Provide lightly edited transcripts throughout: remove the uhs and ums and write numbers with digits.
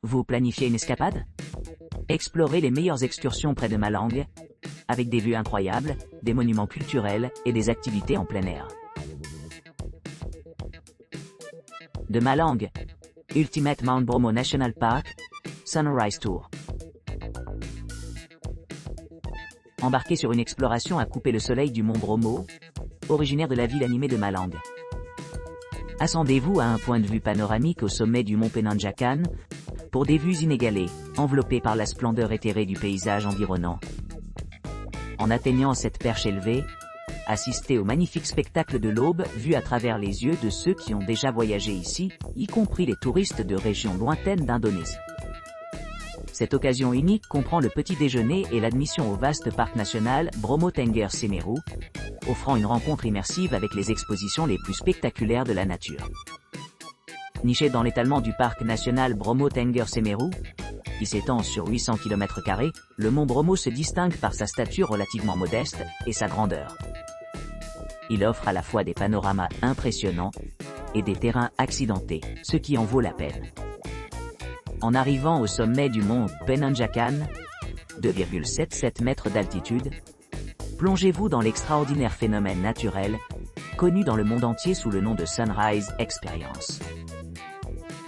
Vous planifiez une escapade? Explorez les meilleures excursions près de Malang, avec des vues incroyables, des monuments culturels et des activités en plein air. De Malang, Ultimate Mount Bromo National Park, Sunrise Tour. Embarquez sur une exploration à couper le soleil du mont Bromo, originaire de la ville animée de Malang. Ascendez-vous à un point de vue panoramique au sommet du mont Penanjakan, pour des vues inégalées, enveloppées par la splendeur éthérée du paysage environnant. En atteignant cette perche élevée, assistez au magnifique spectacle de l'aube vu à travers les yeux de ceux qui ont déjà voyagé ici, y compris les touristes de régions lointaines d'Indonésie. Cette occasion unique comprend le petit déjeuner et l'admission au vaste parc national Bromo Tengger Semeru, offrant une rencontre immersive avec les expositions les plus spectaculaires de la nature. Niché dans l'étalement du parc national Bromo Tengger Semeru, qui s'étend sur 800 km², le mont Bromo se distingue par sa stature relativement modeste et sa grandeur. Il offre à la fois des panoramas impressionnants et des terrains accidentés, ce qui en vaut la peine. En arrivant au sommet du mont Penanjakan, 2,77 mètres d'altitude, plongez-vous dans l'extraordinaire phénomène naturel, connu dans le monde entier sous le nom de Sunrise Experience.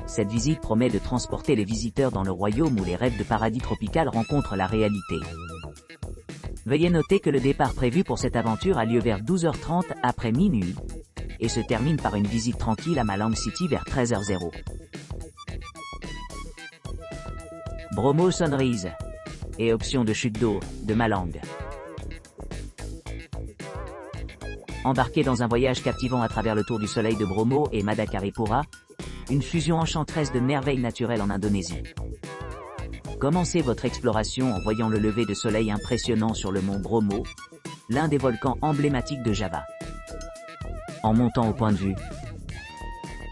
Cette visite promet de transporter les visiteurs dans le royaume où les rêves de paradis tropical rencontrent la réalité. Veuillez noter que le départ prévu pour cette aventure a lieu vers 12h30 après minuit, et se termine par une visite tranquille à Malang City vers 13h00. Bromo Sunrise et option de chute d'eau de Malang. Embarquez dans un voyage captivant à travers le tour du soleil de Bromo et Madakaripura, une fusion enchanteresse de merveilles naturelles en Indonésie. Commencez votre exploration en voyant le lever de soleil impressionnant sur le mont Bromo, l'un des volcans emblématiques de Java. En montant au point de vue,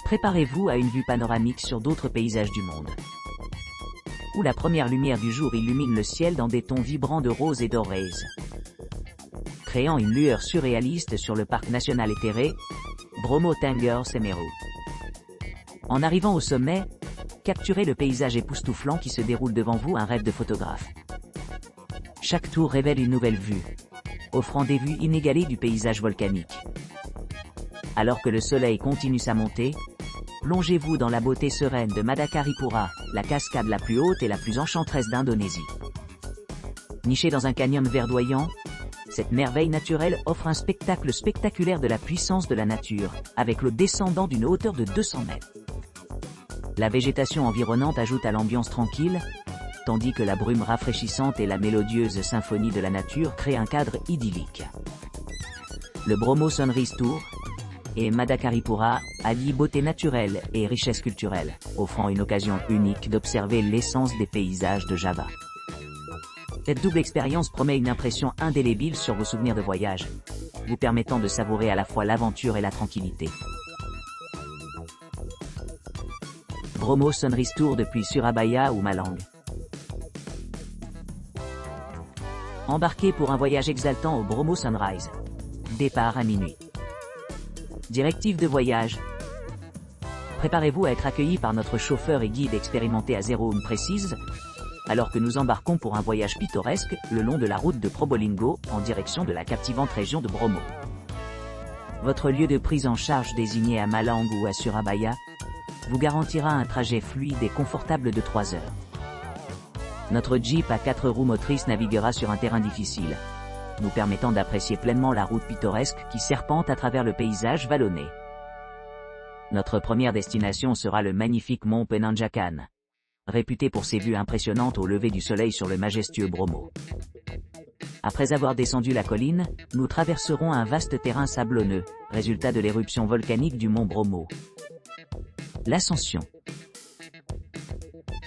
préparez-vous à une vue panoramique sur d'autres paysages du monde, où la première lumière du jour illumine le ciel dans des tons vibrants de rose et doré, créant une lueur surréaliste sur le parc national éthéré, Bromo Tengger Semeru. En arrivant au sommet, capturez le paysage époustouflant qui se déroule devant vous, un rêve de photographe. Chaque tour révèle une nouvelle vue, offrant des vues inégalées du paysage volcanique. Alors que le soleil continue sa montée, plongez-vous dans la beauté sereine de Madakaripura, la cascade la plus haute et la plus enchanteresse d'Indonésie. Nichée dans un canyon verdoyant, cette merveille naturelle offre un spectacle spectaculaire de la puissance de la nature, avec l'eau descendant d'une hauteur de 200 mètres. La végétation environnante ajoute à l'ambiance tranquille, tandis que la brume rafraîchissante et la mélodieuse symphonie de la nature créent un cadre idyllique. Le Bromo Sunrise Tour et Madakaripura allient beauté naturelle et richesse culturelle, offrant une occasion unique d'observer l'essence des paysages de Java. Cette double expérience promet une impression indélébile sur vos souvenirs de voyage, vous permettant de savourer à la fois l'aventure et la tranquillité. Bromo Sunrise Tour depuis Surabaya ou Malang. Embarquez pour un voyage exaltant au Bromo Sunrise. Départ à minuit. Directive de voyage. Préparez-vous à être accueilli par notre chauffeur et guide expérimenté à zéro précise, alors que nous embarquons pour un voyage pittoresque le long de la route de Probolinggo en direction de la captivante région de Bromo. Votre lieu de prise en charge désigné à Malang ou à Surabaya vous garantira un trajet fluide et confortable de 3 heures. Notre Jeep à 4 roues motrices naviguera sur un terrain difficile, nous permettant d'apprécier pleinement la route pittoresque qui serpente à travers le paysage vallonné. Notre première destination sera le magnifique mont Penanjakan, réputé pour ses vues impressionnantes au lever du soleil sur le majestueux Bromo. Après avoir descendu la colline, nous traverserons un vaste terrain sablonneux, résultat de l'éruption volcanique du mont Bromo. L'ascension.